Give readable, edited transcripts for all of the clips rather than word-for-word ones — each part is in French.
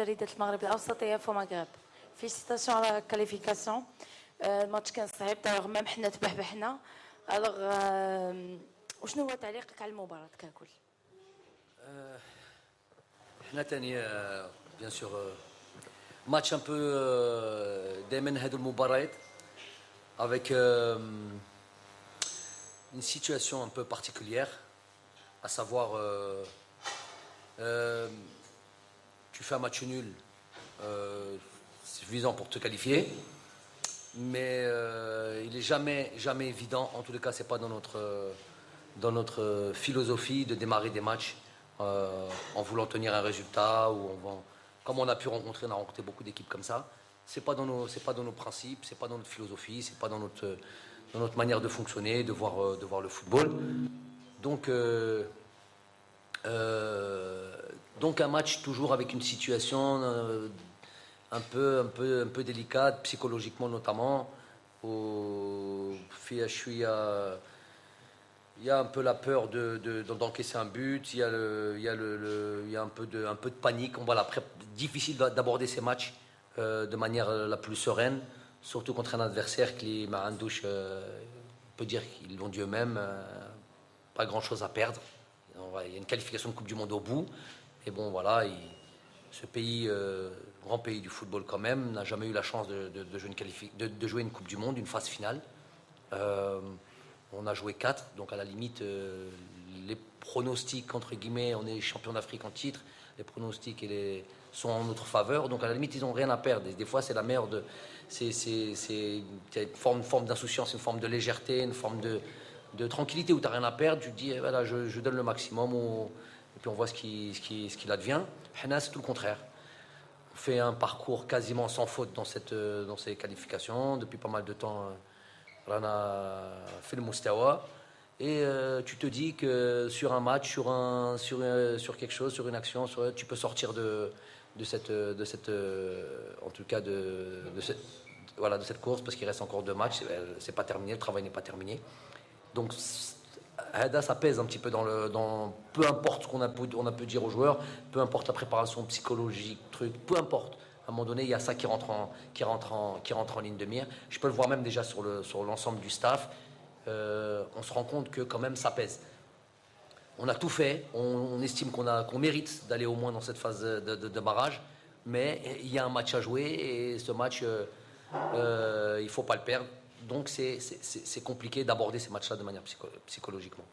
جريدة المغرب الأوسطية في مغرب. فيليسيتاسيون على الكاليفيكاسيون. الماتش كان صعيب دايوغ ميم حنا تبهبحنا. الوغ وشنو هو تعليقك على المباراة ككل؟ حنا تاني بيان سور ماتش ان بو دائما هادو المباريات avec une situation un peu particulière, à savoir tu fais un match nul, c'est suffisant pour te qualifier, mais il n'est jamais évident, en tous les cas c'est pas dans notre philosophie de démarrer des matchs en voulant tenir un résultat, ou comme on a rencontré beaucoup d'équipes comme ça. C'est pas dans nos principes, c'est pas dans notre philosophie, c'est pas dans notre manière de fonctionner, de voir le football. Donc un match toujours avec une situation un peu délicate, psychologiquement notamment, où il y a un peu la peur d'encaisser un but, il y a un peu de panique. Voilà, difficile d'aborder ces matchs de manière la plus sereine, surtout contre un adversaire qui m'a un douche, on peut dire qu'ils l'ont dit eux-mêmes, pas grand-chose à perdre. Il y a une qualification de Coupe du Monde au bout, et bon voilà, ce pays, grand pays du football quand même, n'a jamais eu la chance de jouer une Coupe du Monde, une phase finale. On a joué 4, donc à la limite, les pronostics, entre guillemets, on est champion d'Afrique en titre, les pronostics sont en notre faveur, donc à la limite, ils n'ont rien à perdre. Et des fois, c'est la merde, c'est une forme d'insouciance, une forme de légèreté, une forme de tranquillité où tu n'as rien à perdre. Tu te dis, voilà, je donne le maximum, et puis on voit ce qu'il advient. Hana, c'est tout le contraire. On fait un parcours quasiment sans faute dans ces qualifications, depuis pas mal de temps. On a fait le Moustawa, et tu te dis que sur un match, sur quelque chose, sur une action, tu peux sortir de cette course, parce qu'il reste encore 2 matchs, c'est pas terminé, le travail n'est pas terminé. Donc ça pèse un petit peu dans peu importe ce qu'on a pu dire aux joueurs, peu importe la préparation psychologique, peu importe. À un moment donné, il y a ça qui rentre en ligne de mire. Je peux le voir même déjà sur l'ensemble du staff. On se rend compte que quand même ça pèse. On a tout fait, on estime qu'on mérite d'aller au moins dans cette phase de barrage, mais il y a un match à jouer, et ce match, il ne faut pas le perdre. Donc c'est compliqué d'aborder ces matchs-là de manière psychologiquement.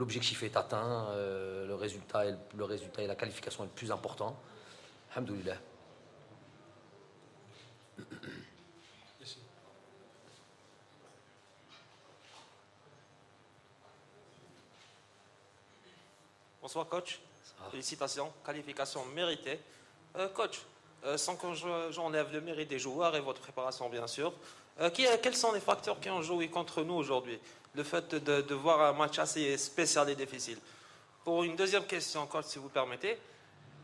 L'objectif est atteint, le résultat et la qualification est le plus important. Alhamdoulilah. Bonsoir coach, félicitations, qualification méritée. Coach, sans que j'enlève le mérite des joueurs et votre préparation bien sûr, quels sont les facteurs qui ont joué contre nous aujourd'hui? Le fait de voir un match assez spécial et difficile. Pour une deuxième question, coach, si vous permettez,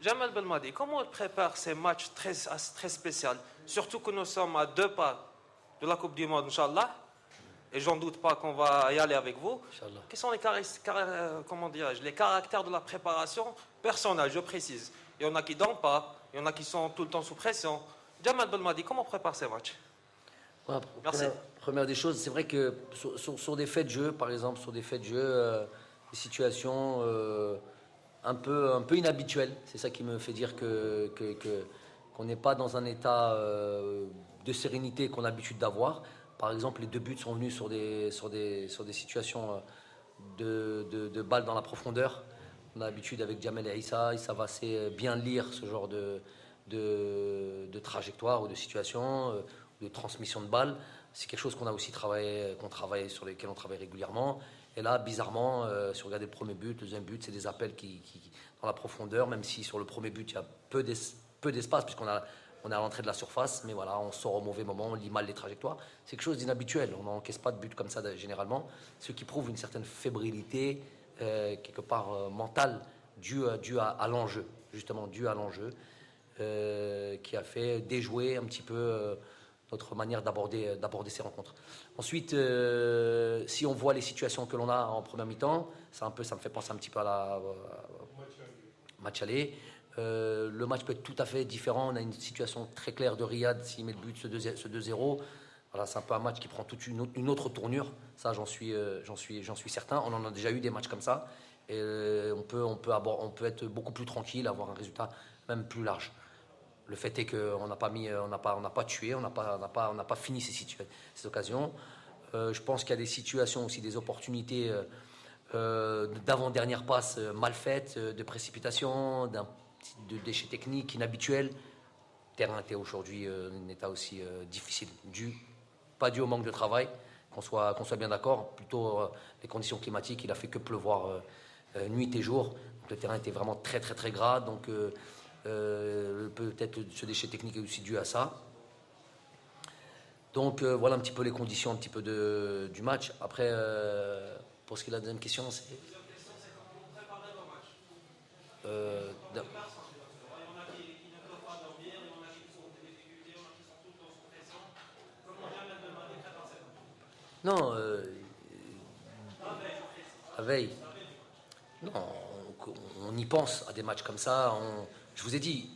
Jamal Belmadi, comment il prépare ces matchs très spéciaux, surtout que nous sommes à 2 pas de la Coupe du Monde, Inch'Allah, et j'en doute pas qu'on va y aller avec vous. Inch'Allah. Quels sont les caractères de la préparation personnelle, je précise? Il y en a qui ne dorment pas, il y en a qui sont tout le temps sous pression. Jamal Belmadi, comment on prépare ces matchs? Voilà, merci. Première des choses, c'est vrai que sur des faits de jeu, par exemple, des situations un peu inhabituelles, c'est ça qui me fait dire qu'on n'est pas dans un état de sérénité qu'on a l'habitude d'avoir. Par exemple, les 2 buts sont venus sur des situations de balles dans la profondeur. On a l'habitude avec Jamel et Issa va assez bien lire ce genre de trajectoire ou de situation, de transmission de balles. C'est quelque chose qu'on a aussi sur lesquels on travaille régulièrement. Et là, bizarrement, si vous regardez le premier but, le deuxième but, c'est des appels qui dans la profondeur, même si sur le premier but, il y a peu d'espace, puisqu'on a on est à l'entrée de la surface, mais voilà, on sort au mauvais moment, on lit mal les trajectoires. C'est quelque chose d'inhabituel, on n'encaisse pas de but comme ça généralement, ce qui prouve une certaine fébrilité, quelque part mentale, due à l'enjeu, justement due à l'enjeu, qui a fait déjouer un petit peu notre manière d'aborder ces rencontres. Ensuite, si on voit les situations que l'on a en première mi-temps, ça me fait penser un petit peu à match aller. Le match peut être tout à fait différent. On a une situation très claire de Riyad s'il met le but, ce 2-0. Voilà, c'est un peu un match qui prend toute une autre tournure. Ça, j'en suis certain. On en a déjà eu des matchs comme ça. Et on peut être beaucoup plus tranquille, avoir un résultat même plus large. Le fait est qu'on n'a pas tué, on n'a pas fini ces occasions. Je pense qu'il y a des situations aussi, des opportunités d'avant-dernière passe mal faites, de précipitation, de déchets techniques inhabituels. Le terrain était aujourd'hui un état aussi difficile, pas dû au manque de travail, qu'on soit bien d'accord, plutôt les conditions climatiques. Il a fait que pleuvoir nuit et jour. Donc, le terrain était vraiment très très très gras, donc peut-être ce déchet technique est aussi dû à ça. Donc voilà un petit peu les conditions un petit peu du match. Après, pour ce qui est de la deuxième question, c'est... Non, la veille. Non, on y pense à des matchs comme ça. Je vous ai dit,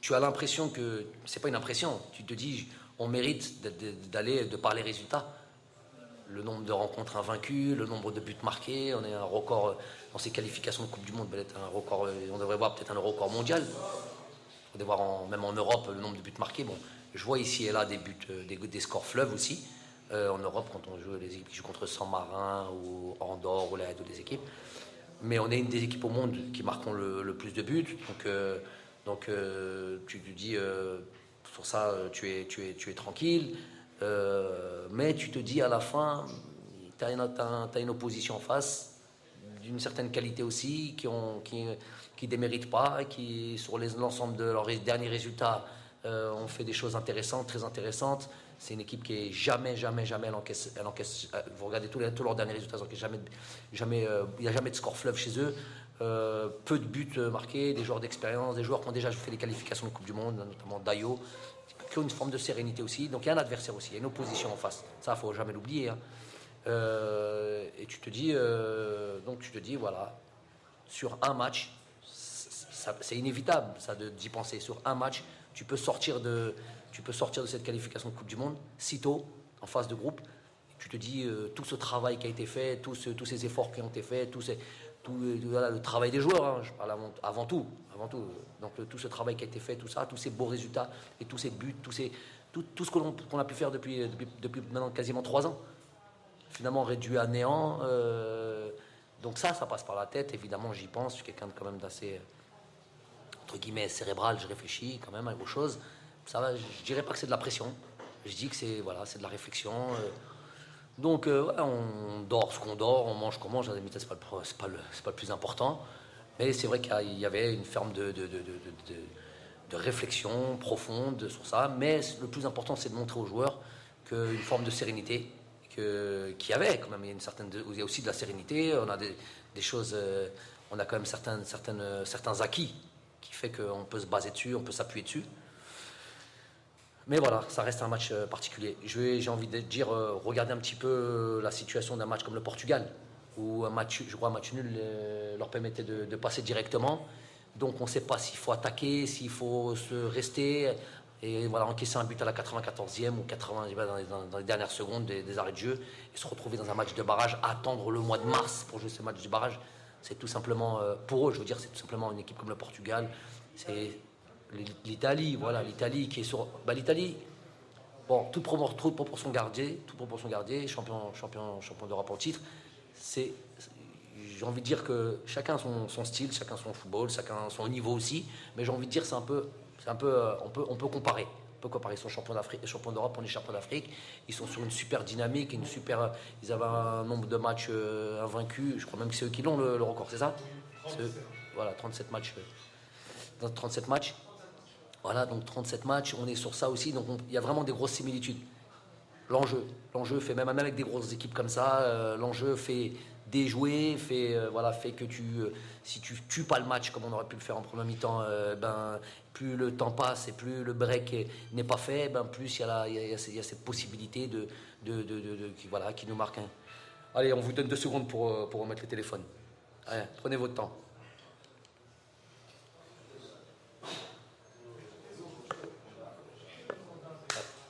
tu as l'impression que... C'est pas une impression. Tu te dis, on mérite de par les résultats. Le nombre de rencontres invaincues, le nombre de buts marqués. On est un record dans ces qualifications de Coupe du Monde. Un record, on devrait voir peut-être un record mondial. On devrait voir même en Europe le nombre de buts marqués. Bon, je vois ici et là des buts, des scores fleuves aussi. En Europe, quand on joue les équipes qui jouent contre Saint-Marin ou Andorre ou l'AED ou des équipes. Mais on est une des équipes au monde qui marquons le plus de buts. Donc tu te dis, sur ça, tu es tranquille. Mais tu te dis à la fin, tu as une opposition en face, d'une certaine qualité aussi, qui déméritent pas, qui, sur l'ensemble de leurs derniers résultats, ont fait des choses intéressantes, très intéressantes. C'est une équipe qui est jamais, elle encaisse. Vous regardez tous leurs derniers résultats, il n'y a jamais de score fleuve chez eux. Peu de buts marqués, des joueurs d'expérience, des joueurs qui ont déjà fait des qualifications de Coupe du Monde, notamment Dayo, qui ont une forme de sérénité aussi. Donc il y a un adversaire aussi, il y a une opposition en face. Ça, il ne faut jamais l'oublier. Hein. Et tu te dis, voilà, sur un match, c'est inévitable ça d'y penser. Sur un match, tu peux sortir de cette qualification de Coupe du Monde si tôt, en phase de groupe. Tu te dis, tout ce travail qui a été fait, tous ces efforts qui ont été faits, voilà, le travail des joueurs, hein, je parle avant tout. Donc tout ce travail qui a été fait, tout ça, tous ces beaux résultats et tous ces buts, tout ce qu'on a pu faire depuis maintenant quasiment 3 ans, finalement réduit à néant. Donc ça passe par la tête, évidemment, j'y pense. Je suis quelqu'un quand même d'assez, entre guillemets, cérébral, je réfléchis quand même à vos choses. Ça va, je dirais pas que c'est de la pression, je dis que c'est de la réflexion. Donc ouais, on dort ce qu'on dort, on mange ce qu'on mange, à la limite, c'est pas le plus important. Mais c'est vrai qu'il y avait une forme de réflexion profonde sur ça. Mais le plus important, c'est de montrer aux joueurs qu'une forme de sérénité, qu'il y avait quand même, il y a aussi de la sérénité, on a des choses, on a quand même certains acquis qui fait qu'on peut se baser dessus, on peut s'appuyer dessus. Mais voilà, ça reste un match particulier. J'ai envie de dire, regardez un petit peu la situation d'un match comme le Portugal, où un match nul leur permettait de passer directement. Donc on ne sait pas s'il faut attaquer, s'il faut se rester, et voilà, encaisser un but à la 94e ou 80 dans les dernières secondes des arrêts de jeu, et se retrouver dans un match de barrage, attendre le mois de mars pour jouer ce match de barrage. C'est tout simplement, pour eux, je veux dire, c'est tout simplement une équipe comme le Portugal. C'est l'Italie, voilà, l'Italie qui est sur... l'Italie, bon, toute proportion gardée, champion d'Europe en titre, j'ai envie de dire que chacun son style, chacun son football, chacun son niveau aussi, mais j'ai envie de dire on peut comparer. On peut comparer, ils sont champions d'Afrique et champions d'Europe, on est champions d'Afrique, ils sont sur une super dynamique, ils avaient un nombre de matchs invaincus, je crois même que c'est eux qui l'ont le record, c'est ça? Voilà, 37 matchs. Dans 37 matchs. Voilà, donc 37 matchs, on est sur ça aussi, donc il y a vraiment des grosses similitudes. L'enjeu fait, même avec des grosses équipes comme ça, l'enjeu fait déjouer, fait que si tu tues pas le match comme on aurait pu le faire en première mi-temps, plus le temps passe et plus le break n'est pas fait, plus il y a cette possibilité qui nous marque. Allez, on vous donne 2 secondes pour remettre le téléphone. Allez, prenez votre temps.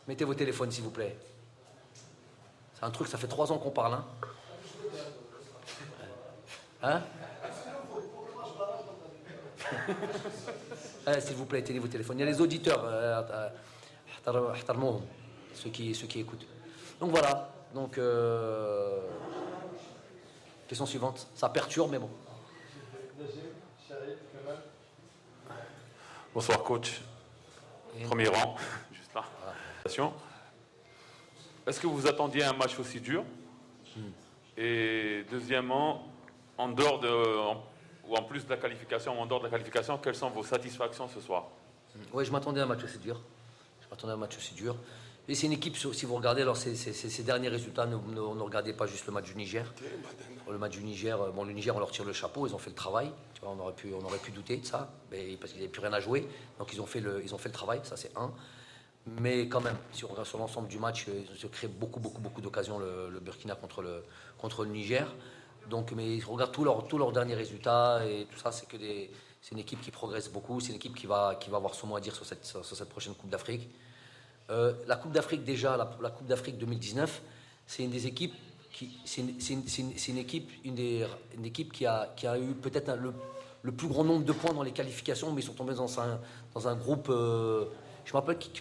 Mettez vos téléphones, s'il vous plaît. C'est un truc, ça fait 3 ans qu'on parle. Hein, s'il vous plaît, tenez vos téléphones. Il y a les auditeurs, ceux qui écoutent. Donc voilà. Donc, question suivante. Ça perturbe, mais bon. Bonsoir coach. Premier rang, juste là. Voilà. Est-ce que vous attendiez un match aussi dur? Et deuxièmement, en plus de la qualification, en dehors de la qualification, quelles sont vos satisfactions ce soir? Oui, je m'attendais à un match aussi dur. Et c'est une équipe, si vous regardez alors ces derniers résultats, ne regardez pas juste le match du Niger. Le match du Niger, le Niger, on leur tire le chapeau, ils ont fait le travail. Tu vois, on aurait pu douter de ça, mais parce qu'ils n'avaient plus rien à jouer. Donc ils ont fait le travail, ça c'est un. Mais quand même, si on regarde sur l'ensemble du match, ils se créent beaucoup d'occasions le Burkina contre le Niger. Donc, mais je regarde tous leurs derniers résultats et tout ça, c'est une équipe qui progresse beaucoup, c'est une équipe qui va avoir son mot à dire sur cette prochaine Coupe d'Afrique. La Coupe d'Afrique déjà, la Coupe d'Afrique 2019, c'est une des équipes une équipe qui a eu peut-être le plus grand nombre de points dans les qualifications, mais ils sont tombés dans un groupe. Je me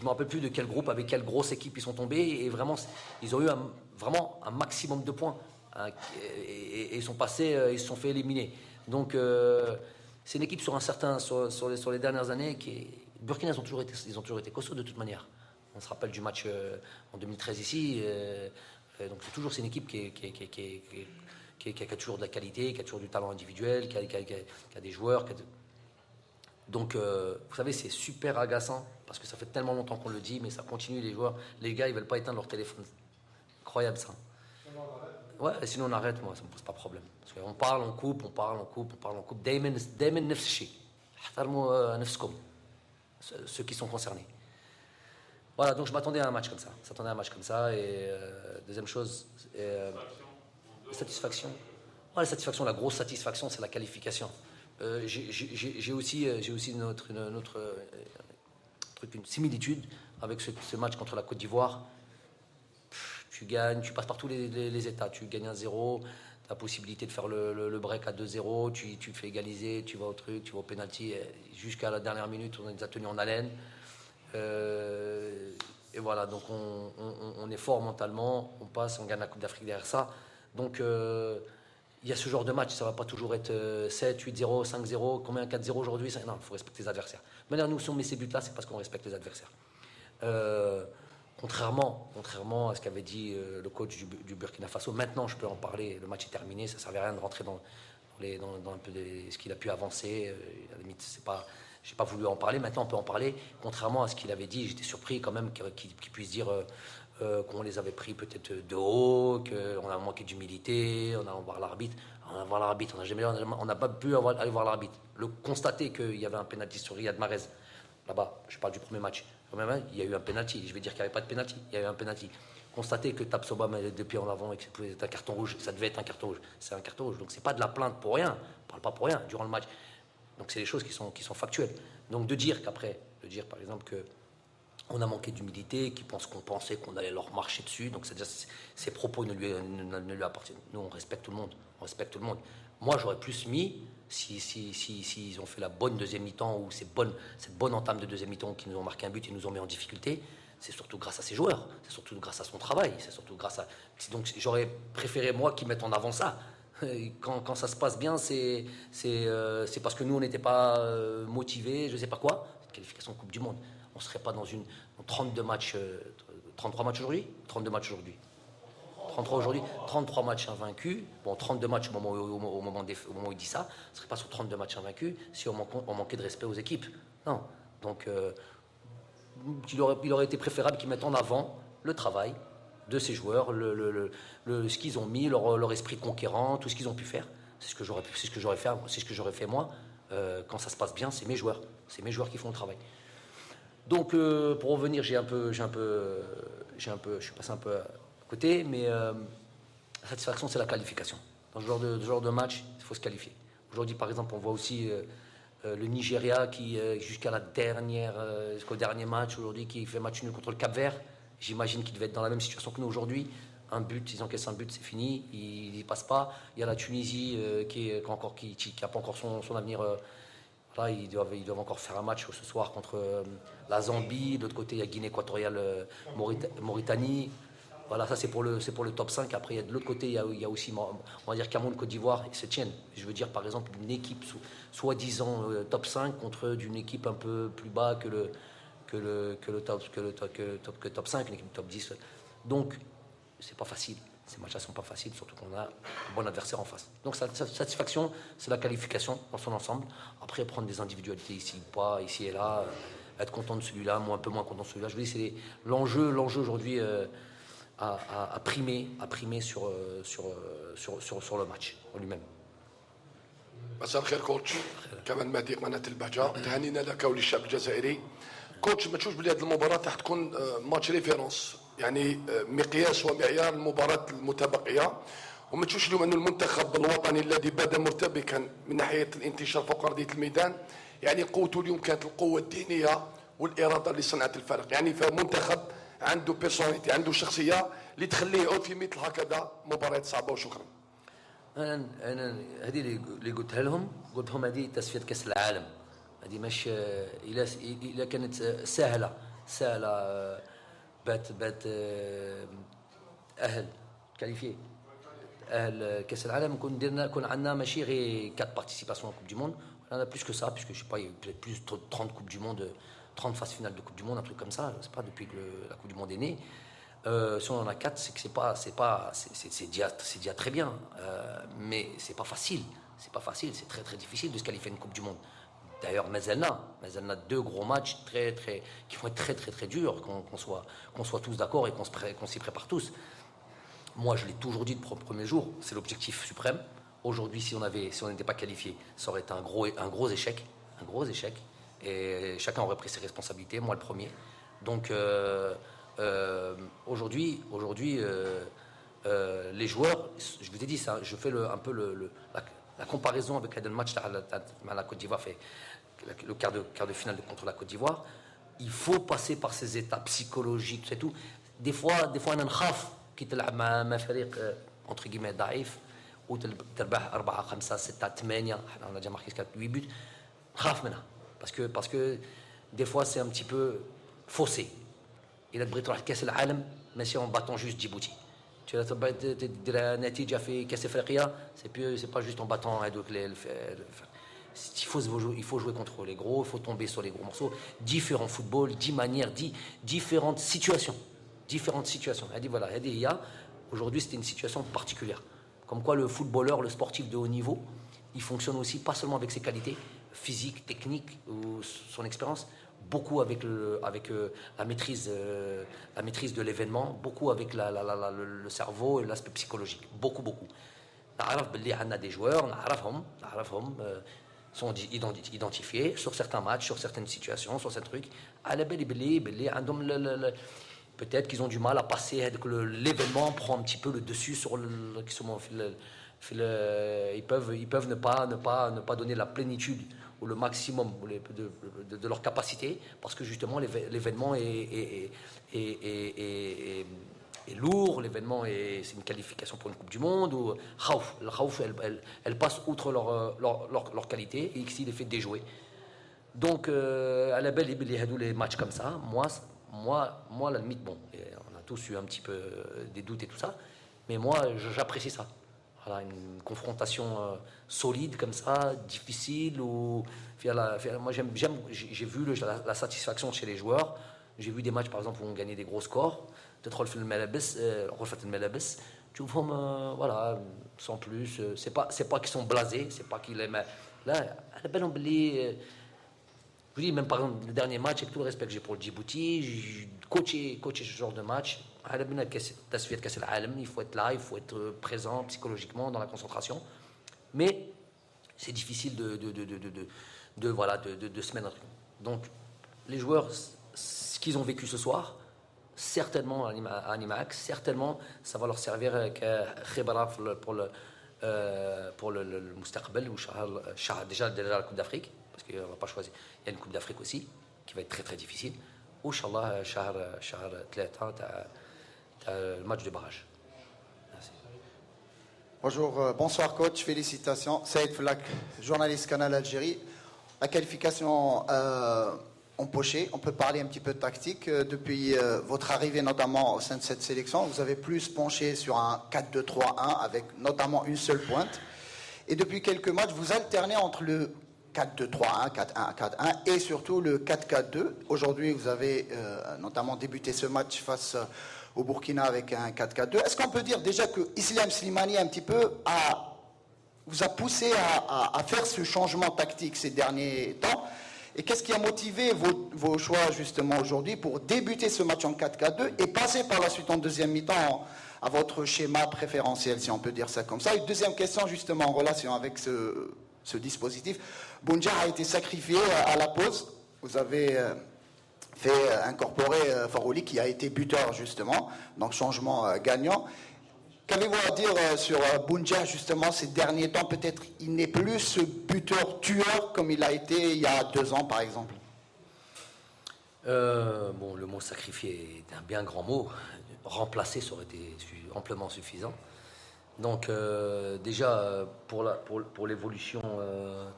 rappelle plus de quel groupe, avec quelle grosse équipe ils sont tombés, et vraiment ils ont eu vraiment un maximum de points. Et ils sont passés, ils se sont fait éliminer. Donc c'est une équipe sur les dernières années Burkina, ils ont toujours été costauds de toute manière. On se rappelle du match en 2013 ici. Donc c'est une équipe qui a toujours de la qualité, qui a toujours du talent individuel, qui a des joueurs. Donc vous savez, c'est super agaçant parce que ça fait tellement longtemps qu'on le dit, mais ça continue. Les gars, ils veulent pas éteindre leur téléphone. Incroyable ça. Ouais, sinon on arrête, moi, ça me pose pas de problème. Parce qu'on parle, on coupe. دايما نفس الشيء. احترموا نفسكم. Ceux qui sont concernés. Voilà, donc je m'attendais à un match comme ça. Et deuxième chose, satisfaction. Ouais, la satisfaction, la grosse satisfaction, c'est la qualification. J'ai aussi une similitude avec ce match contre la Côte d'Ivoire. Tu gagnes, tu passes par tous les états. Tu gagnes 1-0, tu as la possibilité de faire le break à 2-0, tu fais égaliser, tu vas au truc, tu vas au penalty. Jusqu'à la dernière minute, on les a tenus en haleine. Et voilà, donc on est fort mentalement, on passe, on gagne la Coupe d'Afrique derrière ça. Donc il y a ce genre de match, ça ne va pas toujours être 7, 8-0, 5-0, combien 4-0 aujourd'hui? Non, il faut respecter les adversaires. Maintenant, nous, si on met ces buts-là, c'est parce qu'on respecte les adversaires. Contrairement à ce qu'avait dit le coach du Burkina Faso, maintenant je peux en parler, le match est terminé, ça ne servait à rien de rentrer dans un peu ce qu'il a pu avancer. À la limite, je n'ai pas voulu en parler, maintenant on peut en parler. Contrairement à ce qu'il avait dit, j'étais surpris quand même qu'il puisse dire qu'on les avait pris peut-être de haut, qu'on a manqué d'humilité, on a voir l'arbitre. On n'a pas pu aller voir l'arbitre. Constater qu'il y avait un pénalty sur Riyad Mahrez, là-bas, je parle du premier match. Il y a eu un pénalty. Je vais dire qu'il n'y avait pas de pénalty. Il y a eu un pénalty. Constater que Tapsoba met les deux pieds en avant et que c'est un carton rouge, ça devait être un carton rouge. C'est un carton rouge. Donc c'est pas de la plainte pour rien. On parle pas pour rien durant le match. Donc c'est des choses qui sont factuelles. Donc de dire par exemple que on a manqué d'humilité, qu'on pensait qu'on allait leur marcher dessus. Donc c'est-à-dire ces propos ne lui appartiennent. Nous on respecte tout le monde. Moi j'aurais plus mis s'ils ont fait la bonne deuxième mi-temps ou cette bonne entame de deuxième mi-temps qui nous ont marqué un but et nous ont mis en difficulté, c'est surtout grâce à ses joueurs, c'est surtout grâce à son travail, donc j'aurais préféré moi qu'ils mettent en avant ça. Quand ça se passe bien, c'est parce que nous on n'était pas motivés, je sais pas quoi. Cette qualification Coupe du Monde, on serait pas dans 33 matchs aujourd'hui. 33 aujourd'hui, 33 matchs invaincus. Bon, 32 matchs au moment où il dit ça. On ne serait pas sur 32 matchs invaincus si on manquait de respect aux équipes. Non. Donc, il aurait été préférable qu'ils mettent en avant le travail de ces joueurs, ce qu'ils ont mis, leur esprit conquérant, tout ce qu'ils ont pu faire. C'est ce que j'aurais fait moi. Quand ça se passe bien, c'est mes joueurs. C'est mes joueurs qui font le travail. Donc, pour revenir, je suis passé un peu à côté, mais la satisfaction, c'est la qualification. Dans ce genre de match, il faut se qualifier. Aujourd'hui, par exemple, on voit aussi le Nigeria qui, jusqu'au dernier match aujourd'hui, qui fait match nul contre le Cap-Vert. J'imagine qu'ils devaient être dans la même situation que nous aujourd'hui. Un but, ils encaissent un but, c'est fini, ils n'y passent pas. Il y a la Tunisie qui n'a pas encore son avenir. Là, ils doivent encore faire un match ce soir contre la Zambie. De l'autre côté, il y a Guinée équatoriale, Mauritanie. Voilà, ça c'est pour le top 5. Après, de l'autre côté, il y a aussi, on va dire, Cameroun, Côte d'Ivoire, ils se tiennent. Je veux dire, par exemple, une équipe soi-disant top 5 contre une équipe un peu plus bas que le top 5, une équipe top 10. Donc, c'est pas facile. Ces matchs-là sont pas faciles, surtout qu'on a un bon adversaire en face. Donc, sa satisfaction, c'est la qualification dans son ensemble. Après, prendre des individualités ici ou pas, ici et là, être content de celui-là, un peu moins content de celui-là. Je vous dis, c'est l'enjeu aujourd'hui à primer sur le match en lui-même. مساء الخير كوتش. كمان مهدي قناة البهجة، تهانينا لك وللشعب الجزائري. كوتش ما تشوفش بلي هذه المباراة راح تكون ماتش ريفيرونس، يعني مقياس ومعيار المباراة المتبقية، وما تشوفش اليوم أن المنتخب الوطني الذي بدا مرتبكا من ناحية الانتشار فوق أرضية الميدان، يعني قوته اليوم كانت القوة الذهنية والإرادة اللي صنعت الفرق، يعني فمنتخب عنده بيرسوناليتي، عنده شخصية اللي تخليه يعود في مثل هكذا مباريات صعبة. وشكرا. انا هذه اللي قلت لهم هذه تصفيه كاس العالم، هذه مش الا كانت سهله بات اهل كاليفي اهل كاس العالم كون عندنا ماشي غير 4 بارتيسيباسيون كوب دي موند، on a plus que ça puisque je sais pas, il y a peut-être plus de 30 coupes du monde, 30 phases finales de coupe du monde, un truc comme ça, c'est pas depuis que la coupe du monde est née. Si on en a 4, c'est que c'est déjà très bien, mais c'est pas facile, c'est très très difficile de se qualifier à une Coupe du Monde. D'ailleurs, Mazelna 2 gros matchs qui vont être très très très durs, qu'on soit tous d'accord et qu'on s'y prépare tous. Moi, je l'ai toujours dit depuis le premier jour, c'est l'objectif suprême. Aujourd'hui, si on n'était pas qualifié, ça aurait été un gros échec, et chacun aurait pris ses responsabilités, moi le premier. Donc aujourd'hui, les joueurs, je vous ai dit ça, je fais un peu la comparaison avec le match à la Côte d'Ivoire, le quart de finale contre la Côte d'Ivoire. Il faut passer par ces étapes psychologiques, c'est tout. Des fois on a نخاف كي تلعب مع فريق entre guillemets ضعيف وتربح 4 5 6 8 احنا on a déjà marqué 8 buts, نخاف منها parce que des fois c'est un petit peu faussé. إذا تبغي تروح لكأس العالم ماشي en battant juste Djibouti. Tu vas تدير نتيجة في كأس أفريقيا, c'est pas juste en battant il faut jouer contre les gros, il faut tomber sur les gros morceaux. Différents footballs, 10 manières, 10 différentes situations. Elle dit voilà, aujourd'hui c'était une situation particulière. Comme quoi le footballeur, le sportif de haut niveau, il fonctionne aussi pas seulement avec ses qualités physiques, techniques ou son expérience, beaucoup avec la maîtrise de l'événement, beaucoup avec le cerveau et l'aspect psychologique, beaucoup. On a des joueurs, on sont identifiés sur certains matchs, sur certaines situations, sur certains trucs. Peut-être qu'ils ont du mal à passer, que l'événement prend un petit peu le dessus sur ils peuvent ne pas donner la plénitude ou le maximum de leur capacité, parce que justement l'événement est lourd, l'événement c'est une qualification pour une Coupe du Monde, ou la Khaouf, elle passe outre leur qualité, et ici il est fait déjouer. Donc à la belle les matchs comme ça, moi la limite, bon, on a tous eu un petit peu des doutes et tout ça, mais moi j'apprécie ça. Voilà, une confrontation solide comme ça, difficile, moi j'ai vu la satisfaction chez les joueurs. J'ai vu des matchs par exemple où on gagnait des gros scores, تدخل في الملابس غرفة الملابس تشوفهم voilà, sans plus, c'est pas qu'ils sont blasés, c'est pas qu'ils aiment là على بالهم باللي je vous dis, même par exemple le dernier match, avec tout le respect que j'ai pour le Djibouti, j'ai coaché ce genre de match. Il faut être là, il faut être présent psychologiquement dans la concentration, mais c'est difficile de se mettre. Donc les joueurs, ce qu'ils ont vécu ce soir, certainement à Nimac, certainement ça va leur servir pour le Mustaqbal ou déjà la Coupe d'Afrique, parce qu'on va pas choisir. Il y a une Coupe d'Afrique aussi qui va être très très difficile. وان شاء الله شهر 3 تاع الماتش دو باراج. Bonjour, bonsoir coach, félicitations. Saïd Flak, journaliste Canal Algérie. La qualification empochée, on peut parler un petit peu de tactique. Depuis votre arrivée notamment au sein de cette sélection, vous avez plus penché sur un 4-2-3-1 avec notamment une seule pointe. Et depuis quelques matchs, vous alternez entre le 4-2-3-1, 4-1-4-1 et surtout le 4-4-2. Aujourd'hui, vous avez notamment débuté ce match face au Burkina avec un 4-4-2. Est-ce qu'on peut dire déjà que Islam Slimani un petit peu vous a poussé à faire ce changement tactique ces derniers temps? Et qu'est-ce qui a motivé vos choix justement aujourd'hui pour débuter ce match en 4-4-2 et passer par la suite en deuxième mi-temps à votre schéma préférentiel, si on peut dire ça comme ça? Une deuxième question justement en relation avec ce dispositif. Bounja a été sacrifié à la pause. Vous avez fait incorporer Farouli qui a été buteur justement, donc changement gagnant. Qu'avez-vous à dire sur Bounja justement ces derniers temps? Peut-être il n'est plus ce buteur tueur comme il a été il y a 2 ans par exemple. Bon, le mot sacrifié est un bien grand mot. Remplacer, ça aurait été amplement suffisant. Donc déjà pour l'évolution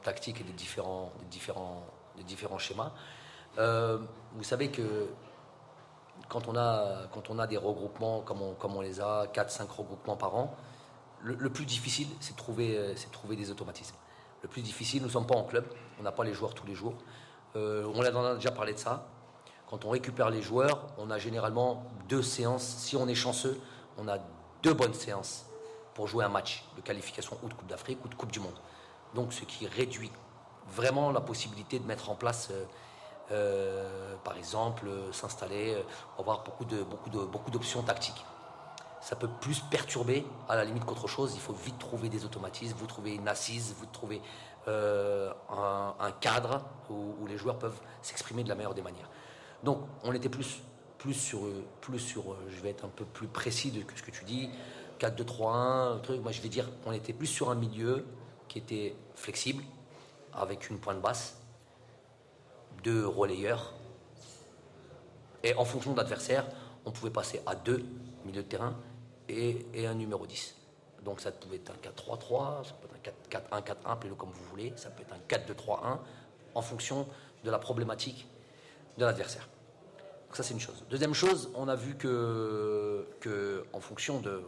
tactique et des différents schémas, vous savez que quand on a des regroupements comme on les a, 4-5 regroupements par an, le plus difficile c'est de trouver des automatismes. Le plus difficile, nous ne sommes pas en club, on n'a pas les joueurs tous les jours. On a déjà parlé de ça. Quand on récupère les joueurs, on a généralement 2 séances. Si on est chanceux, on a 2 bonnes séances pour jouer un match de qualification ou de Coupe d'Afrique ou de Coupe du Monde. Donc ce qui réduit vraiment la possibilité de mettre en place, par exemple, s'installer, avoir beaucoup d'options tactiques. Ça peut plus perturber à la limite qu'autre chose. Il faut vite trouver des automatismes, vous trouvez une assise, vous trouvez un cadre où les joueurs peuvent s'exprimer de la meilleure des manières. Donc on était plus sur, je vais être un peu plus précis que ce que tu dis, 4-2-3-1, truc. Moi je vais dire qu'on était plus sur un milieu qui était flexible, avec une pointe basse, 2 relayeurs, et en fonction de l'adversaire, on pouvait passer à 2 milieux de terrain et un numéro 10. Donc ça pouvait être un 4-3-3, ça peut être un 4-1-4-1, appelez-le comme vous voulez, ça peut être un 4-2-3-1, en fonction de la problématique de l'adversaire. Donc ça c'est une chose. Deuxième chose, on a vu que en fonction de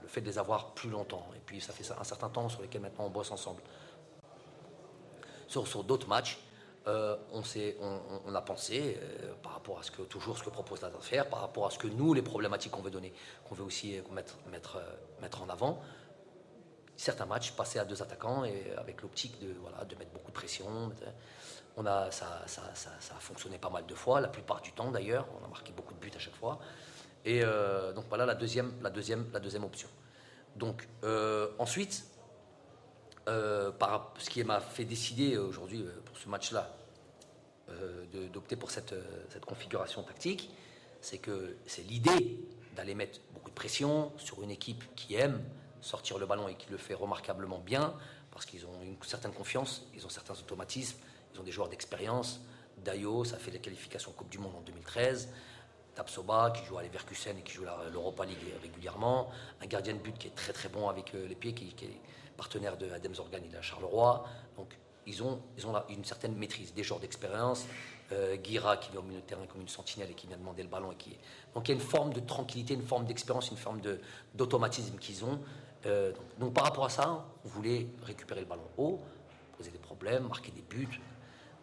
le fait de les avoir plus longtemps, et puis ça fait un certain temps sur lesquels maintenant on bosse ensemble, sur d'autres matchs, on a pensé par rapport à ce que propose l'adversaire, par rapport à ce que nous, les problématiques qu'on veut donner, qu'on veut aussi mettre en avant. Certains matchs passer à 2 attaquants et avec l'optique de mettre beaucoup de pression. Ça a fonctionné pas mal de fois, la plupart du temps d'ailleurs. On a marqué beaucoup de buts à chaque fois. Et donc voilà la deuxième option. Donc ensuite, ce qui m'a fait décider aujourd'hui pour ce match-là d'opter pour cette configuration tactique, c'est que c'est l'idée d'aller mettre beaucoup de pression sur une équipe qui aime sortir le ballon et qui le fait remarquablement bien, parce qu'ils ont une certaine confiance, ils ont certains automatismes, ils ont des joueurs d'expérience. Dayo, ça fait la qualification Coupe du Monde en 2013. Tapsoba, qui joue à Leverkusen et qui joue à l'Europa League régulièrement. Un gardien de but qui est très très bon avec les pieds, qui est partenaire de Adem Zorgan, il est à Charleroi. Donc ils ont là une certaine maîtrise, des joueurs d'expérience. Guira qui vient au milieu de terrain comme une sentinelle et qui vient demander le ballon. Donc il y a une forme de tranquillité, une forme d'expérience, une forme d'automatisme qu'ils ont. Donc par rapport à ça, on voulait récupérer le ballon haut, poser des problèmes, marquer des buts.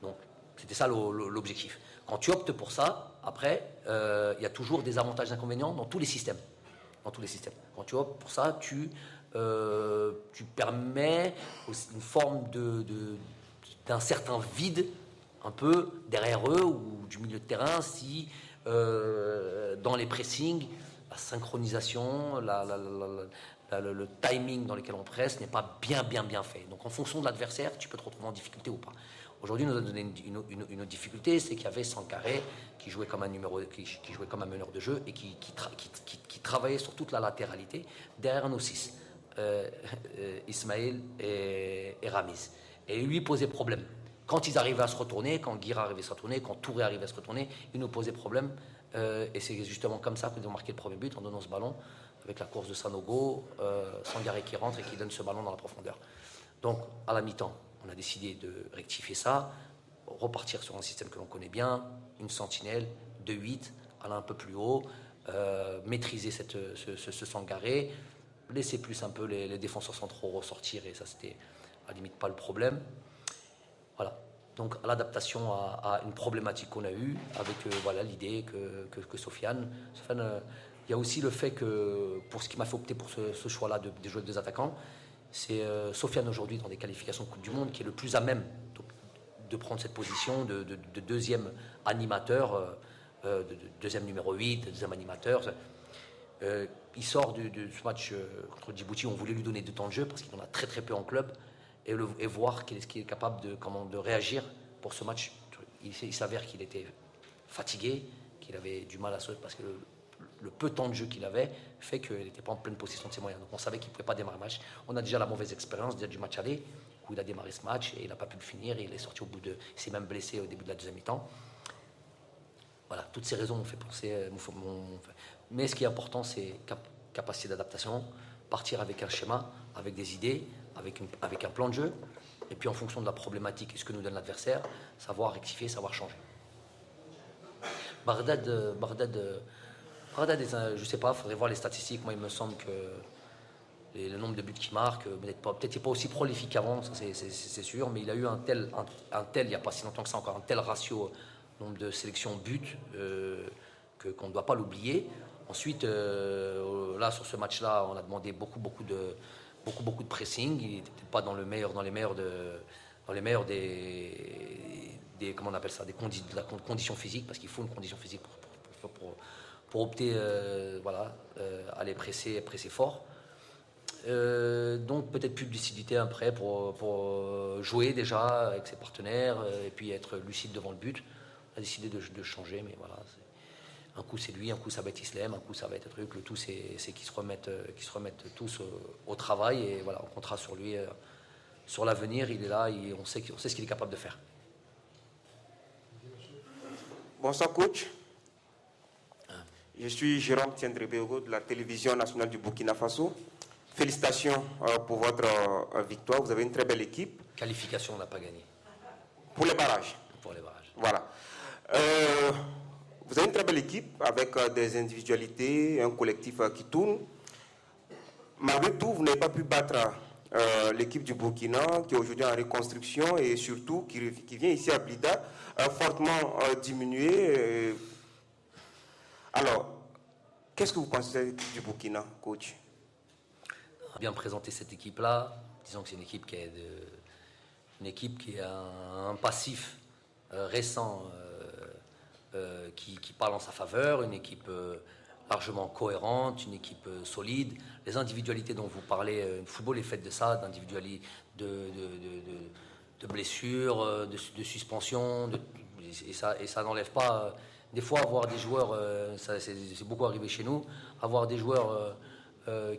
Donc c'était ça l'objectif. Quand tu optes pour ça, après, il y a toujours des avantages et inconvénients dans tous les systèmes. Quand tu optes pour ça, tu permets une forme d'un certain vide un peu derrière eux ou du milieu de terrain si dans les pressings, la synchronisation, le timing dans lequel on presse n'est pas bien fait. Donc en fonction de l'adversaire, tu peux te retrouver en difficulté ou pas. Aujourd'hui, nous a donné une autre difficulté, c'est qu'il y avait Sankaré qui jouait comme un meneur de jeu et qui travaillait sur toute la latéralité derrière nos 6, Ismaël et Ramiz. Et lui posait problème quand ils arrivaient à se retourner, quand Guira arrivait à se retourner, quand Touré arrivait à se retourner, ils nous posaient problème. Et c'est justement comme ça qu'ils ont marqué le premier but en donnant ce ballon avec la course de Sanogo, Sangaré qui rentre et qui donne ce ballon dans la profondeur. Donc à la mi-temps, on a décidé de rectifier ça, repartir sur un système que l'on connaît bien, une sentinelle, 2-8, aller un peu plus haut, maîtriser ce Sangaré, laisser plus un peu les défenseurs centraux ressortir, et ça c'était à la limite pas le problème. Voilà. Donc à l'adaptation à une problématique qu'on a eue avec voilà, l'idée que Sofiane, il y a aussi le fait que pour ce qui m'a fait opter pour ce choix-là de jouer deux attaquants, c'est Sofiane aujourd'hui dans des qualifications de Coupe du Monde qui est le plus à même de prendre cette position de deuxième animateur, de deuxième numéro 8, de deuxième animateur. Il sort de ce match contre Djibouti, on voulait lui donner du temps de jeu parce qu'il en a très très peu en club et voir qu'il est capable de réagir pour ce match. Il s'avère qu'il était fatigué, qu'il avait du mal à se... parce que le peu de temps de jeu qu'il avait fait qu'il n'était pas en pleine possession de ses moyens. Donc on savait qu'il ne pouvait pas démarrer le match. On a déjà la mauvaise expérience du match aller, où il a démarré ce match et il n'a pas pu le finir. Et il est sorti il s'est même blessé au début de la deuxième mi-temps. Voilà, toutes ces raisons m'ont fait penser... Mais ce qui est important, c'est capacité d'adaptation, partir avec un schéma, avec des idées, avec un plan de jeu, et puis en fonction de la problématique et ce que nous donne l'adversaire, savoir rectifier, savoir changer. Bardad, je ne sais pas, il faudrait voir les statistiques. Moi, il me semble que le nombre de buts qu'il marque, peut-être il n'est pas aussi prolifique qu'avant, c'est sûr, mais il a eu un tel, il n'y a pas si longtemps que ça encore, un tel ratio, nombre de sélections buts, qu'on ne doit pas l'oublier. Ensuite, là, sur ce match-là, on a demandé beaucoup de pressing. Il n'était pas dans les meilleurs des comment on appelle ça, de la condition physique, parce qu'il faut une condition physique pour opter, aller presser fort. Donc peut-être plus de lucidité après pour jouer déjà avec ses partenaires et puis être lucide devant le but. On a décidé de changer, mais voilà. Un coup c'est lui, un coup ça va être Islem, un coup ça va être un truc. Le tout c'est qu'ils se remettent tous au travail et voilà, on comptera sur lui, sur l'avenir. Il est là, on sait ce qu'il est capable de faire. Bonsoir coach. Je suis Jérôme Tiendré-Béogo de la télévision nationale du Burkina Faso. Félicitations pour votre victoire. Vous avez une très belle équipe. Qualification, on n'a pas gagné. Pour les barrages. Pour les barrages. Voilà. Vous avez une très belle équipe avec des individualités, un collectif qui tourne. Malgré tout, vous n'avez pas pu battre l'équipe du Burkina qui est aujourd'hui en reconstruction et surtout qui vient ici à Blida fortement diminuée. Alors, qu'est-ce que vous pensez du Burkina, coach? On a bien présenté cette équipe-là. Disons que c'est une équipe qui a un passif récent qui parle en sa faveur, une équipe largement cohérente, une équipe solide. Les individualités dont vous parlez, le football est fait de ça, d'individualités, de blessures, de suspensions, et ça n'enlève pas... Des fois, avoir des joueurs, c'est beaucoup arrivé chez nous, avoir des joueurs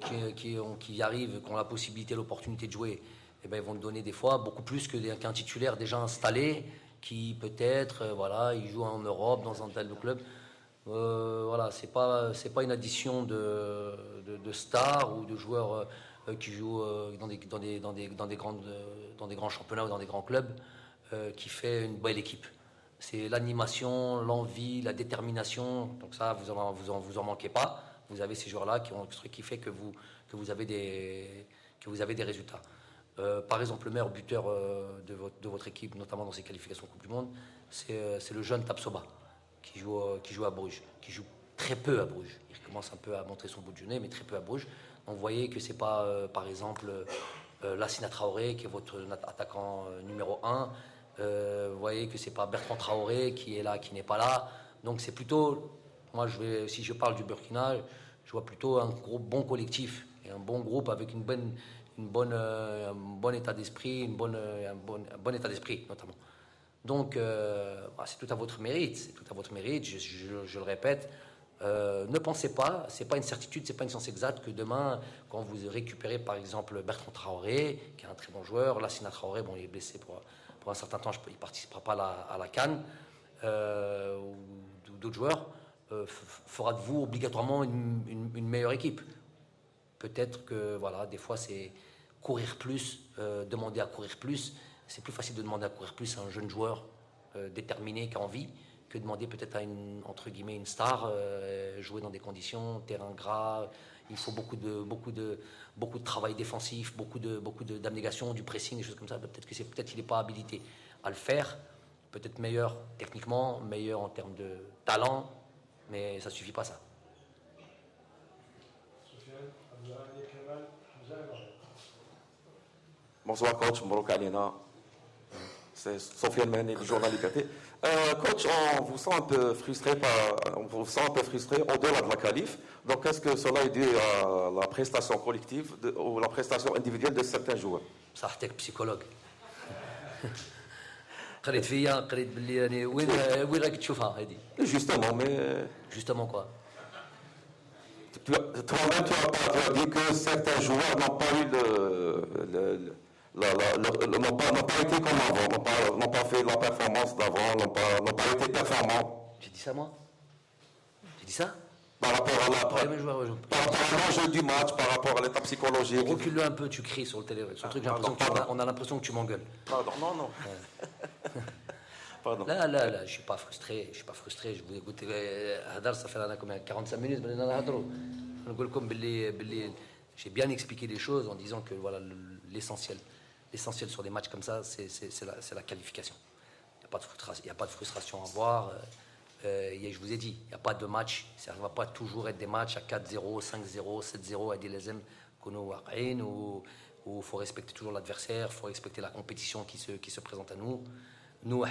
qui arrivent, qui ont la possibilité, l'opportunité de jouer, eh ben, ils vont te donner des fois beaucoup plus qu'un titulaire déjà installé, qui peut-être, il joue en Europe, dans un tel club. Voilà, c'est pas une addition de stars ou de joueurs qui jouent dans des grands championnats ou dans des grands clubs qui fait une belle équipe. C'est l'animation, l'envie, la détermination. Donc ça, vous en manquez pas. Vous avez ces joueurs-là qui fait que vous avez des résultats. Par exemple, le meilleur buteur de votre équipe, notamment dans ces qualifications Coupe du Monde, c'est le jeune Tapsoba qui joue à Bruges, qui joue très peu à Bruges. Il commence un peu à montrer son bout de nez, mais très peu à Bruges. Donc vous voyez que c'est pas, par exemple, Lassina Traoré qui est votre attaquant numéro 1. Vous voyez que c'est pas Bertrand Traoré qui est là, qui n'est pas là. Donc c'est plutôt, si je parle du Burkina, je vois plutôt un bon collectif et un bon groupe avec un bon état d'esprit, un bon état d'esprit notamment. Donc c'est tout à votre mérite, je le répète. Ne pensez pas, c'est pas une certitude, c'est pas une science exacte que demain, quand vous récupérez par exemple Bertrand Traoré, qui est un très bon joueur, Lassina Traoré, il est blessé pour pour un certain temps, il ne participera pas à la CAN, ou d'autres joueurs, fera de vous obligatoirement une meilleure équipe. Peut-être que voilà, des fois c'est courir plus, demander à courir plus. C'est plus facile de demander à courir plus à un jeune joueur déterminé qui a envie que demander peut-être à entre guillemets une star, jouer dans des conditions, terrain gras. Il faut beaucoup de travail défensif, beaucoup d'abnégation, du pressing, des choses comme ça. Peut-être qu'il n'est pas habilité à le faire. Peut-être meilleur techniquement, meilleur en termes de talent, mais ça ne suffit pas ça. Bonsoir coach, Mbrouk Alina. C'est Sofiane Mani, le journal IKT. Coach, on vous sent un peu frustré au-delà de la qualif. Donc est-ce que cela est dû à la prestation collective ou la prestation individuelle de certains joueurs? Ça a psychologue. قريت فيا قريت باللي يعني وين راك تشوفها هذه Justement, mais justement quoi. Toi-même, tu as dit que certains joueurs n'ont pas eu n'ont pas été comme avant, n'ont pas fait la performance d'avant, n'ont pas été performants. J'ai dit ça moi? J'ai dit ça? Par rapport à l'enjeu du match, par rapport à l'état psychologique. Recule-le un peu, tu cries sur le téléphone. Sur le truc, on a l'impression que tu m'engueules. Pardon, non. Pardon. Là, je suis pas frustré. Je vous écoute. Hadar, ça fait combien 45 minutes. J'ai bien expliqué les choses en disant que voilà l'essentiel sur des matchs comme ça, c'est la qualification. Il n'y a pas de frustration à avoir. Je vous ai dit, il n'y a pas de match. Ça ne va pas toujours être des matchs à 4-0, 5-0, 7-0 à des lesem où il faut respecter toujours l'adversaire, il faut respecter la compétition qui se présente à nous. Nous,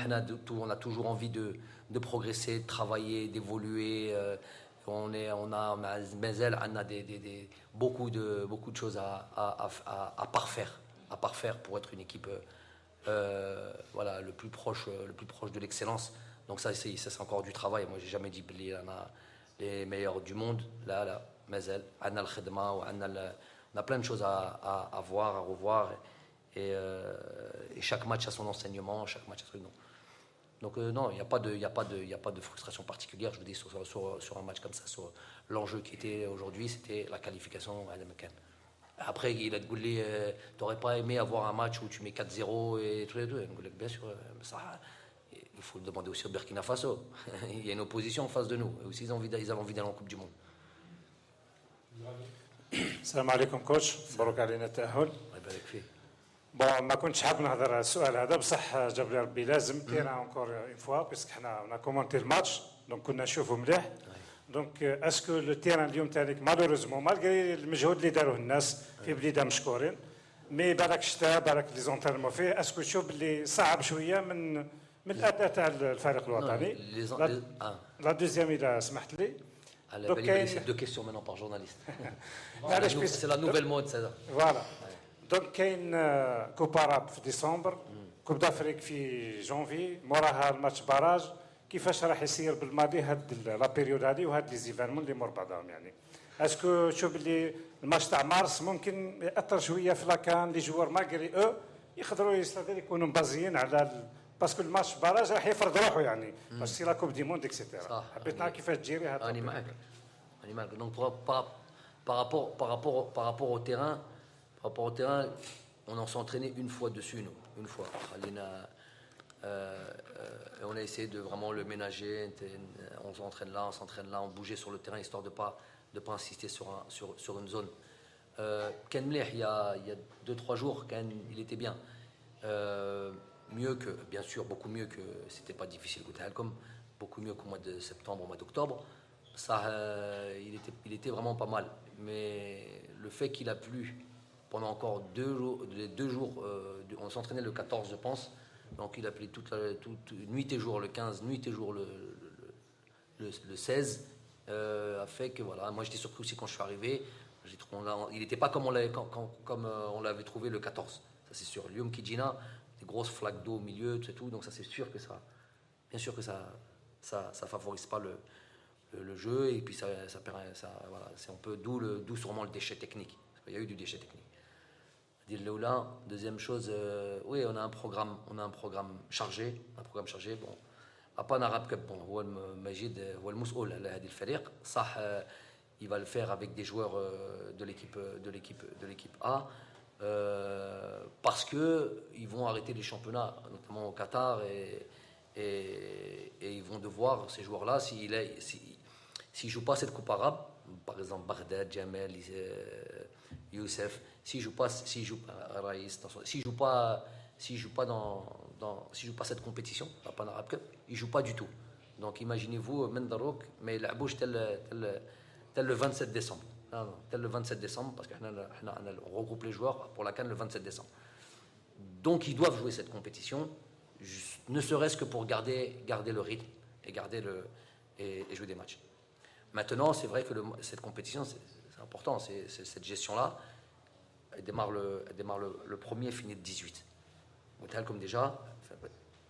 on a toujours envie de progresser, de travailler, d'évoluer. On a beaucoup de choses à parfaire pour être une équipe voilà, le plus proche de l'excellence. Donc ça c'est encore du travail. Moi, j'ai jamais dit qu'il y en a les meilleurs du monde. Là, Mazel, on a plein de choses à voir, à revoir. Et chaque match a son enseignement, chaque match a son nom. Donc non, il n'y a pas de frustration particulière. Je vous dis sur un match comme ça, sur l'enjeu qui était aujourd'hui, c'était la qualification à la Meccan. Après, il a dit, tu n'aurais pas aimé avoir un match où tu mets 4-0 et tous les deux. Bien sûr, ça, il faut le demander aussi au Burkina Faso. Il y a une opposition en face de nous. Et aussi, ils avaient envie d'aller en Coupe du Monde. السلام عليكم كوتش مبروك علينا التأهل. الله يبارك فيك. بون ما كنتش حاب نهضر على السؤال هذا بصح جاب لي ربي لازم تيران اونكور اون فوا باسكو حنا كومونتي الماتش دونك كنا نشوفوا مليح دونك اسكو لو تيران اليوم تاعك مالوريزمون مالغري المجهود اللي داروه الناس في بليده مشكورين مي بالك شتا بالك لي زونترينمون فيه اسكو تشوف اللي صعب شويه من الاداء تاع الفريق الوطني لا دوزيام اذا سمحت لي. Donc, c'est deux questions maintenant par journaliste. C'est la nouvelle mode, ça. Voilà. Donc, كاين كوب عرب في ديسمبر، كوب دافريك في جونفي، موراها الماتش باراج، كيفاش راح يصير بالماضي هاد لا بيريود هادي وهاد لي زيفيرمون اللي مور بعضهم يعني. اسكو تشوف اللي الماتش تاع مارس ممكن ياثر شويه في لاكان لي جوار ماغري يقدروا يكونوا مبازيين على باسكو الماتش باراج راح يفرض روحه يعني باش سي لا كوب دي موند اكسيتيرا. حبيت نعرف كيفاش تجيري هذا. أنا معك. Donc par rapport au terrain, on s'est entraîné une fois dessus, nous. Une fois. On a essayé de vraiment le ménager. On s'entraîne là, on bougeait sur le terrain histoire de pas insister sur une zone. Ken Mlech, il y a 2-3 jours, il était bien. Mieux que, bien sûr, beaucoup mieux que, c'était pas difficile, beaucoup mieux qu'au mois de septembre, au mois d'octobre. Ça, il était vraiment pas mal. Mais le fait qu'il a plu pendant encore 2 jours, on s'entraînait le 14, je pense. Donc il a plu toute nuit et jour le 15, nuit et jour le 16, a fait que voilà. Moi j'étais surpris aussi quand je suis arrivé. Il n'était pas comme on l'avait trouvé le 14. Ça c'est sûr. Lyoum Kijina, des grosses flaques d'eau au milieu, tout. Donc ça c'est sûr que ça, bien sûr que ça favorise pas le jeu et puis ça permet voilà, c'est un peu d'où sûrement le déchet technique. Parce qu'il y a eu du déchet technique. Deuxième chose, oui, on a un programme chargé, bon. Après Arab Cup, bon, هو Majid هو المسؤول على هذه الفريق صح. Il va le faire avec des joueurs de l'équipe A, parce que ils vont arrêter les championnats, notamment au Qatar, et ils vont devoir, ces joueurs-là, s'ils jouent pas cette coupe arabe, par exemple Baghdad, Jamal, Youssef, s'ils jouent pas cette compétition, la Pan Arab Cup, ils jouent pas du tout. Donc imaginez-vous Mendarouk, mais il a bougé tel le 27 décembre. Tel le 27 décembre, parce qu'on regroupe les joueurs pour la CAN le 27 décembre. Donc ils doivent jouer cette compétition, ne serait-ce que pour garder le rythme et jouer des matchs. Maintenant, c'est vrai que cette compétition, c'est important, c'est cette gestion-là, elle démarre le 1er, finit le 18. Comme déjà,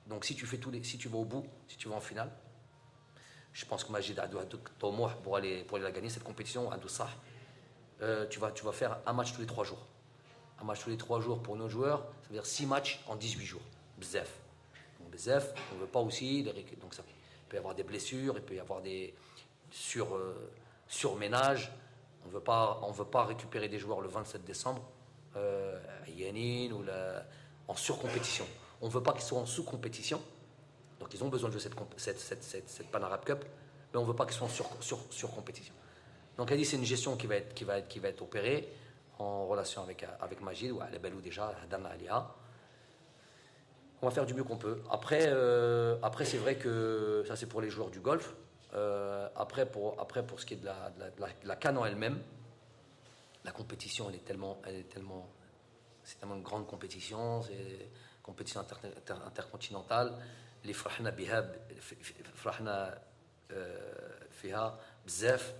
donc si tu vas au bout, si tu vas en finale, je pense que Majid a pour aller la gagner, cette compétition, tu vas faire un match tous les 3 jours. Un match tous les 3 jours pour nos joueurs, ça veut dire 6 matchs en 18 jours. Bzef. Donc Bzef, on ne veut pas aussi, donc ça, il peut y avoir des blessures, il peut y avoir des surménages. On veut pas récupérer des joueurs le 27 décembre, à Yanin ou en surcompétition. On ne veut pas qu'ils soient en sous-compétition. Donc ils ont besoin de jouer cette Pan Arab Cup, mais on ne veut pas qu'ils soient en sur-compétition. Donc elle dit c'est une gestion qui va être opérée en relation avec Majid ou Ala Balou déjà, Hadana Aliha. On va faire du mieux qu'on peut. Après c'est vrai que ça c'est pour les joueurs du golf. Après pour ce qui est de la CAN en elle-même, la compétition c'est tellement une grande compétition, c'est une compétition intercontinentale. اللي فرحنا بها فرحنا فيها بزاف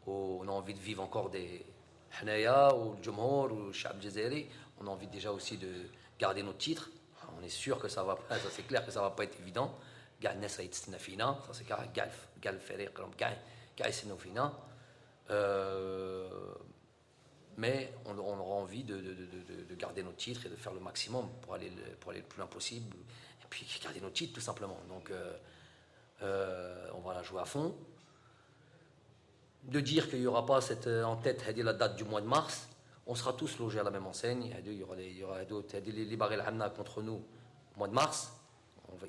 on a envie de vivre encore des حنايا والجمهور والشعب الجزائري, on a envie déjà aussi de garder nos titres. On est sûr que ça c'est clair que ça va pas être évident. كاع الناس يتسنى فينا, ça c'est كاع الفريق راهم كاع يستناو فينا, mais on aura envie de garder nos titres et de faire le maximum pour aller le plus loin possible. Et puis garder nos titres tout simplement. Donc on va la jouer à fond. De dire qu'il n'y aura pas en tête la date du mois de mars, on sera tous logés à la même enseigne. Il y aura les barils Hamna contre nous au mois de mars.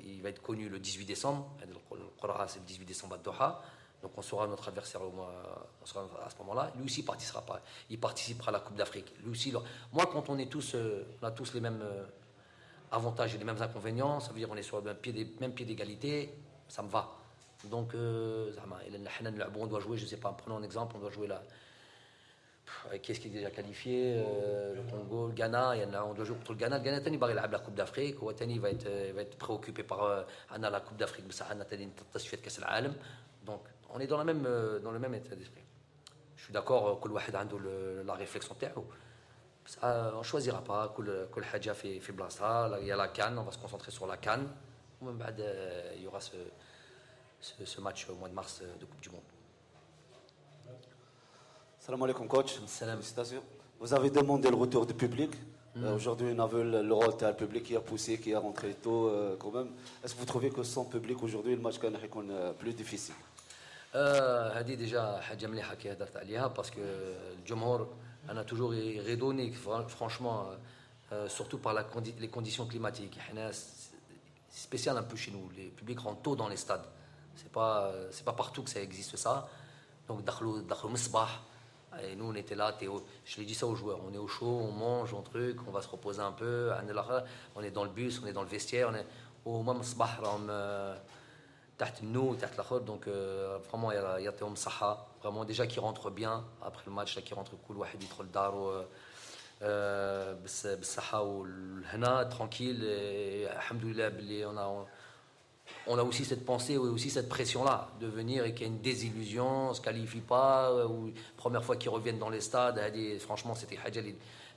Il va être connu le 18 décembre. C'est le 18 décembre à Doha. Donc on sera notre adversaire à ce moment-là. Lui aussi il participera à la Coupe d'Afrique. Lui aussi, moi, quand on a tous les mêmes avantages et les mêmes inconvénients, ça veut dire qu'on est sur le même pied d'égalité, ça me va. Donc, on doit jouer, je ne sais pas, prenons un exemple, on doit jouer là. Qui est-ce qui est déjà qualifié, le Congo, le Ghana, on doit jouer contre le Ghana. Le Ghana, il va la Coupe d'Afrique. Ouattani va être préoccupé par la Coupe d'Afrique. Donc, on est dans le même état d'esprit. Je suis d'accord que la réflexion on ne choisira pas. Il y a la CAN, on va se concentrer sur la CAN. Il y aura ce match au mois de mars de Coupe du Monde. Salam alaikum coach. Félicitations. Vous avez demandé le retour du public. Aujourd'hui, on a vu le rôle du public qui a poussé, qui a rentré tôt quand même. Est-ce que vous trouvez que sans public aujourd'hui, le match est plus difficile? هذه ديجا حاجه مليحه كي هضرت عليها باسكو الجمهور انا توجور يغيدوني franchement surtout par les conditions climatiques. C'est spécial un peu chez nous, les publics rentrent tôt dans les stades, c'est pas partout que ça existe ça. Donc دخلوا من الصباح et nous on était là, je l'ai dit ça aux joueurs, on est au chaud, on mange, on va se reposer un peu, on est dans le bus, on est dans le vestiaire, on est au même الصباح راهم تحت النو تحت الاخر. Donc vraiment يعطيهم الصحه, vraiment déjà qui rentrent bien après le match, qui rentrent كل واحد يدخل دارو بالصحه والهنا tranquille. الحمد لله باللي on a aussi cette pensée ou aussi cette pression là de venir et qu'il y a une désillusion, on se qualifie pas, ou première fois qu'ils reviennent dans les stades, franchement c'était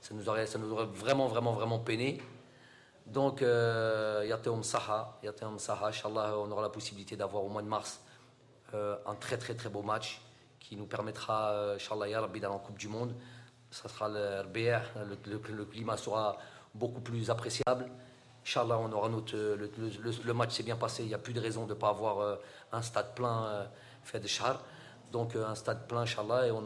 ça nous aurait vraiment peiné. Donc يعطيهم صحة Inch'Allah, on aura la possibilité d'avoir au mois de mars un très très très beau match qui nous permettra Inch'Allah ya Rabbi d'aller en Coupe du Monde. ça sera le climat sera beaucoup plus appréciable. Inch'Allah, on aura le match s'est bien passé, il n'y a plus de raison de ne pas avoir un stade plein fait de char. Donc un stade plein, Inch'Allah, et on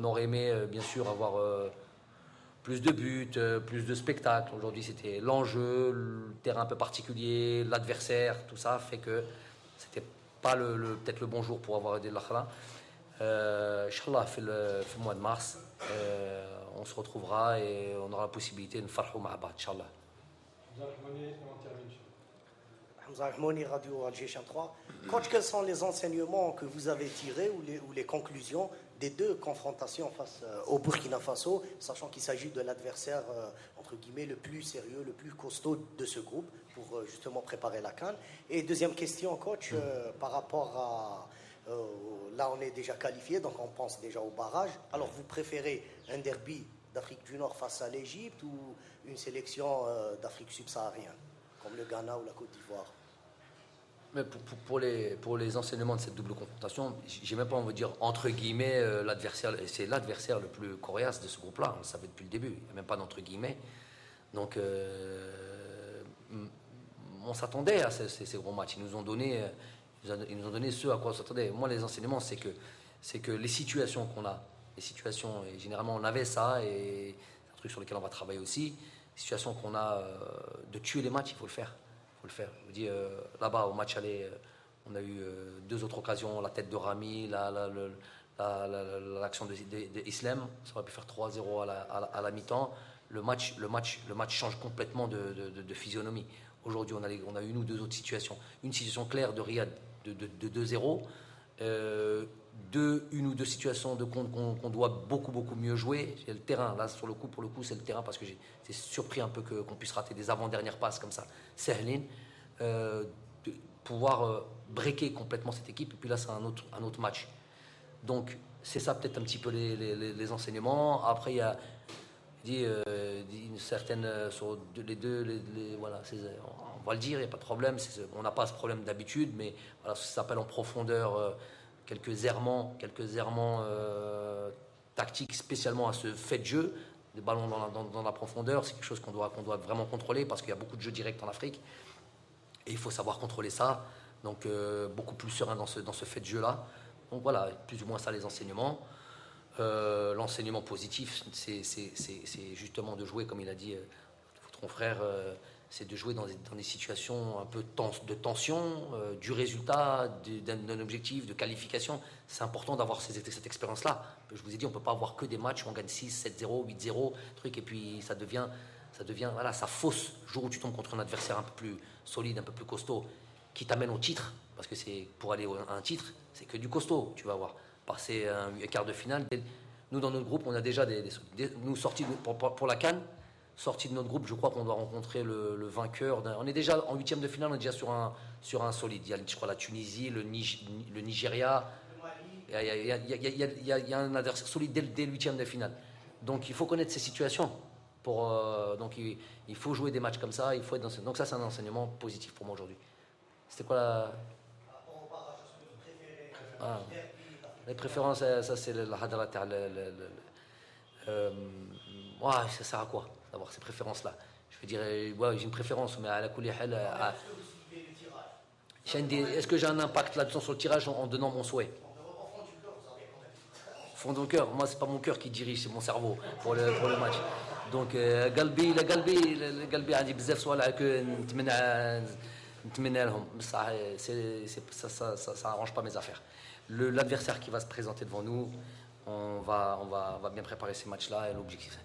aurait aimé bien sûr avoir plus de buts, plus de spectacles. Aujourd'hui, c'était l'enjeu, le terrain un peu particulier, l'adversaire, tout ça fait que c'était pas peut-être le bon jour pour avoir aidé l'Akhla. Inch'Allah, fait le mois de mars, on se retrouvera et on aura la possibilité de faire ma'abad, Inch'Allah. Hamza Rahmoni, Radio Alger 3. Coach, quels sont les enseignements que vous avez tirés ou les conclusions des deux confrontations face au Burkina Faso, sachant qu'il s'agit de l'adversaire, entre guillemets, le plus sérieux, le plus costaud de ce groupe pour justement préparer la CAN. Et deuxième question, coach, par rapport à... là, on est déjà qualifié, donc on pense déjà au barrage. Alors, vous préférez un derby d'Afrique du Nord face à l'Égypte ou une sélection d'Afrique subsaharienne, comme le Ghana ou la Côte d'Ivoire? Mais pour les enseignements de cette double confrontation, j'ai même pas envie de dire entre guillemets l'adversaire, c'est l'adversaire le plus coriace de ce groupe-là. On le savait depuis le début. Il n'y a même pas d'entre guillemets. Donc on s'attendait à ces gros matchs. Ils nous ont donné ce à quoi on s'attendait. Moi, les enseignements, c'est que les situations qu'on a, et généralement on avait ça, et c'est un truc sur lequel on va travailler aussi. Les situations qu'on a de tuer les matchs, il faut le faire. Je vous dis, là-bas, au match aller, on a eu deux autres occasions, la tête de Rami, l'action d'Islam. Ça aurait pu faire 3-0 à la mi-temps. Le match change complètement de physionomie. Aujourd'hui, on a une ou deux autres situations. Une situation claire de Riyad de 2-0. Une ou deux situations qu'on doit beaucoup mieux jouer. Le terrain, là, pour le coup, c'est le terrain parce que j'étais surpris un peu qu'on puisse rater des avant-dernières passes comme ça. Sahlin, de pouvoir breaker complètement cette équipe. Et puis là, c'est un autre match. Donc, c'est ça peut-être un petit peu les enseignements. Après, il y a une certaine sur les deux, voilà, on va le dire, il n'y a pas de problème. On n'a pas ce problème d'habitude, mais voilà, ça s'appelle en profondeur. Quelques errements tactiques spécialement à ce fait de jeu, des ballons dans la profondeur, c'est quelque chose qu'on doit vraiment contrôler parce qu'il y a beaucoup de jeux directs en Afrique et il faut savoir contrôler ça, donc beaucoup plus serein dans ce fait de jeu là. Donc voilà, plus ou moins ça les enseignements. L'enseignement positif, c'est justement de jouer, comme il a dit votre confrère, c'est de jouer dans des situations un peu de tension, du résultat, d'un objectif, de qualification. C'est important d'avoir cette expérience-là. Je vous ai dit, on ne peut pas avoir que des matchs où on gagne 6, 7-0, 8-0, truc, et puis ça devient voilà, ça fausse. Le jour où tu tombes contre un adversaire un peu plus solide, un peu plus costaud, qui t'amène au titre, parce que c'est pour aller à un titre, c'est que du costaud, tu vas avoir. Passer un quart de finale. Nous, dans notre groupe, on a déjà nous sortis pour la CAN. Sorti de notre groupe, je crois qu'on doit rencontrer le vainqueur. On est déjà en huitième de finale, on est déjà sur un solide. Il y a, je crois, la Tunisie, le Nigeria. Il y a un adversaire solide dès le huitième de finale. Donc il faut connaître ces situations. Donc il faut jouer des matchs comme ça. Il faut être donc ça, c'est un enseignement positif pour moi aujourd'hui. C'était quoi les préférences, ça c'est la hadra. Ça sert à quoi d'avoir ces préférences-là? Je veux dire, j'ai une préférence, mais à la coulée, est-ce que j'ai un impact là-dessus sur le tirage en donnant mon souhait? Fond de mon cœur, moi c'est pas mon cœur qui dirige, c'est mon cerveau pour le match. Donc قلبي عندي بزاف سؤال que نتمنى لهم ça arrange pas mes affaires. L'adversaire qui va se présenter devant nous, on va bien préparer ces matchs-là et l'objectif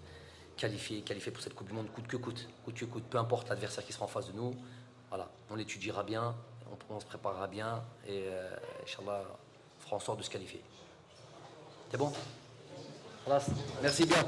qualifier pour cette Coupe du Monde coûte que coûte, peu importe l'adversaire qui sera en face de nous. Voilà, on l'étudiera bien, on se préparera bien et Inch'Allah, on fera en sorte de se qualifier. C'est bon? Voilà. Merci bien.